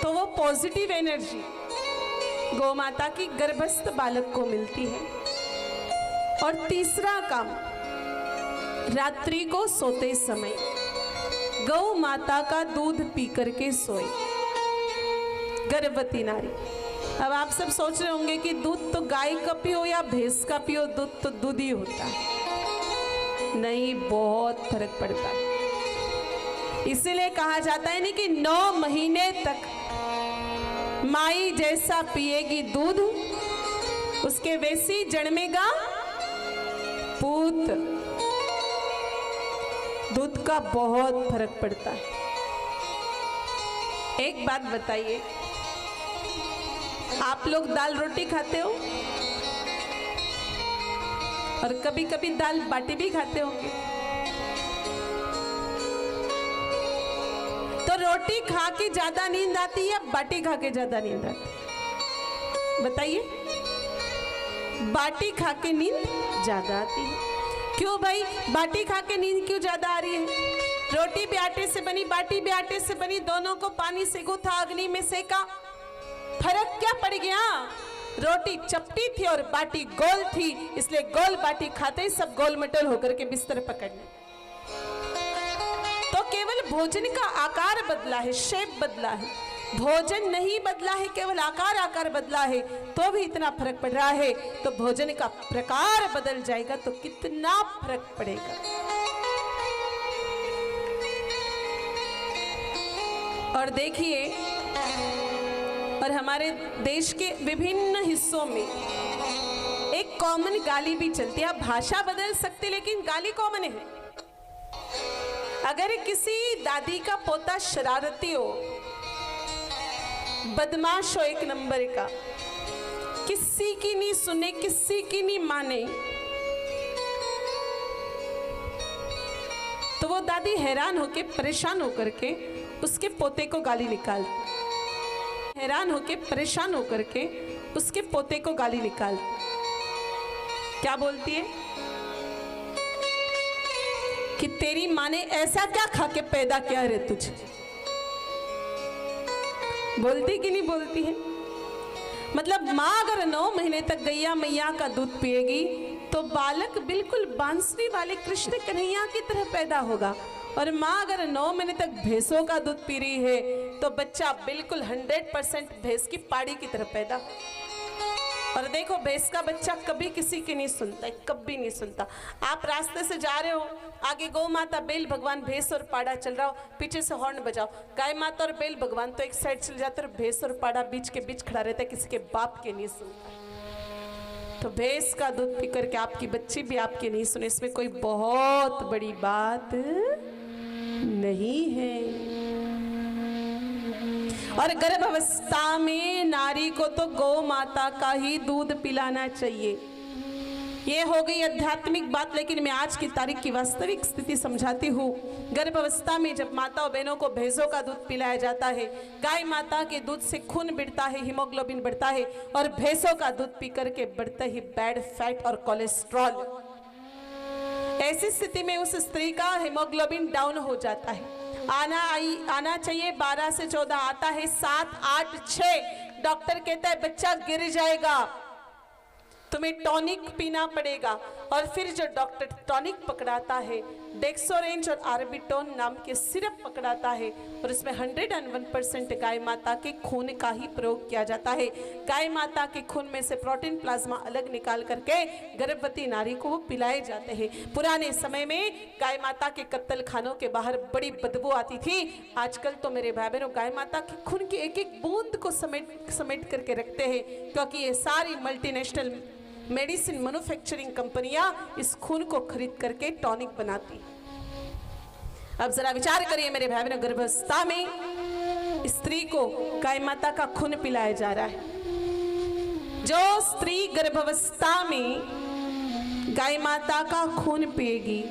तो वो positive energy गौ माता की गर्भस्थ बालक को मिलती है। और तीसरा काम, रात्रि को सोते समय गौ माता का दूध पी करके सोए गर्भवती नारी। अब आप सब सोच रहे होंगे कि दूध तो गाय का पियो या भैंस का पियो, दूध तो दूध ही होता है। नहीं, बहुत फर्क पड़ता है। इसीलिए कहा जाता है नहीं कि 9 महीने तक माई जैसा पिएगी दूध, उसके वैसी जन्मेगा पूत। दूध का बहुत फर्क पड़ता है। एक बात बताइए, आप लोग दाल रोटी खाते हो और कभी कभी दाल बाटी भी खाते होंगे। तो रोटी खा के ज्यादा नींद आती है या बाटी खा के ज्यादा नींद आती? बताइए। बाटी खा के नींद ज्यादा आती है। क्यों भाई, बाटी खा के नींद क्यों ज्यादा आ रही है? रोटी भी आटे से बनी, बाटी भी आटे से बनी, दोनों को पानी से गूथा, अग्नि में सेका, फर्क क्या पड़ गया? रोटी चपटी थी और बाटी गोल थी, इसलिए गोल बाटी खाते ही सब गोल मटोल होकर के बिस्तर पकड़ने। तो केवल भोजन का आकार बदला है, शेप बदला है, भोजन नहीं बदला है, केवल आकार बदला है, तो भी इतना फर्क पड़ रहा है। तो भोजन का प्रकार बदल जाएगा तो कितना फर्क पड़ेगा। और देखिए, और हमारे देश के विभिन्न हिस्सों में एक कॉमन गाली भी चलती है। भाषा बदल सकते लेकिन गाली कॉमन है। अगर किसी दादी का पोता शरारती हो, बदमाश हो, एक नंबर का, किसी की नहीं सुने, किसी की नहीं माने, तो वो दादी हैरान होके, परेशान होकर के उसके पोते को गाली निकालती, हैरान होके, परेशान होकर के उसके पोते को गाली निकालती। क्या बोलती है कि तेरी माँ ने ऐसा क्या खा के पैदा किया रे तुझे? बोलती कि नहीं बोलती है? मतलब माँ अगर 9 महीने तक गैया मैया का दूध पिएगी तो बालक बिल्कुल बांसुरी वाले कृष्ण कन्हैया की तरह पैदा होगा। और माँ अगर 9 महीने तक भैंसों का दूध पी रही है तो बच्चा बिल्कुल 100% भैंस की पाड़ी की तरह पैदा। और देखो, भैंस का बच्चा कभी किसी की नहीं सुनता है, कभी नहीं सुनता। आप रास्ते से जा रहे हो, आगे गौ माता, बेल भगवान, भैंस और पाड़ा चल रहा हो, पीछे से हॉर्न बजाओ, गाय माता और बेल भगवान तो एक साइड चल जाते और भैंस और पाड़ा बीच के बीच खड़ा रहता है, किसी के बाप के नहीं सुनता। तो भैंस का दूध पी करके आपकी बच्ची भी आपकी नहीं सुने, इसमें कोई बहुत बड़ी बात नहीं है। और गर्भावस्था में नारी को तो गौ माता का ही दूध पिलाना चाहिए। ये हो गई आध्यात्मिक बात, लेकिन मैं आज की तारीख की वास्तविक स्थिति समझाती हूँ। गर्भावस्था में जब माता और बहनों को भैंसों का दूध पिलाया जाता है, गाय माता के दूध से खून बढ़ता है, हीमोग्लोबिन बढ़ता है, और भैंसों का दूध पी करके बढ़ता ही बैड फैट और कोलेस्ट्रॉल। ऐसी स्थिति में उस स्त्री का हीमोग्लोबिन डाउन हो जाता है। आना चाहिए 12 से 14, आता है 7, 8, 6। डॉक्टर कहता है बच्चा गिर जाएगा, तुम्हें टॉनिक पीना पड़ेगा। और फिर जो डॉक्टर टॉनिक पकड़ाता है, डेक्सोरेंज और आर्बिटोन नाम के सिरप पकड़ाता है, और इसमें 101% गाय माता के खून का ही प्रयोग किया जाता है। गाय माता के खून में से प्रोटीन प्लाज्मा अलग निकाल करके गर्भवती नारी को वो पिलाए जाते हैं। पुराने समय में गाय माता के कत्तल खानों के बाहर बड़ी बदबू आती थी। आजकल तो मेरे भाई बहनों गाय माता के खून की एक एक बूंद को समेट करके रखते हैं, क्योंकि ये सारी मल्टीनेशनल मेडिसिन मैन्युफैक्चरिंग कंपनियां इस खून को खरीद करके टॉनिक बनाती। अब जरा विचार करिए मेरे भाई बहनों, गर्भावस्था में स्त्री को गाय माता का खून पिलाया जा रहा है। जो स्त्री गर्भावस्था में गाय माता का खून पिएगी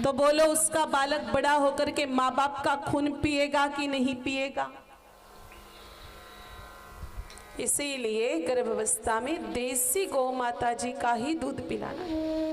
तो बोलो उसका बालक बड़ा होकर के माँ बाप का खून पिएगा कि नहीं पिएगा? इसीलिए गर्भावस्था में देसी गौ माता जी का ही दूध पिलाना है।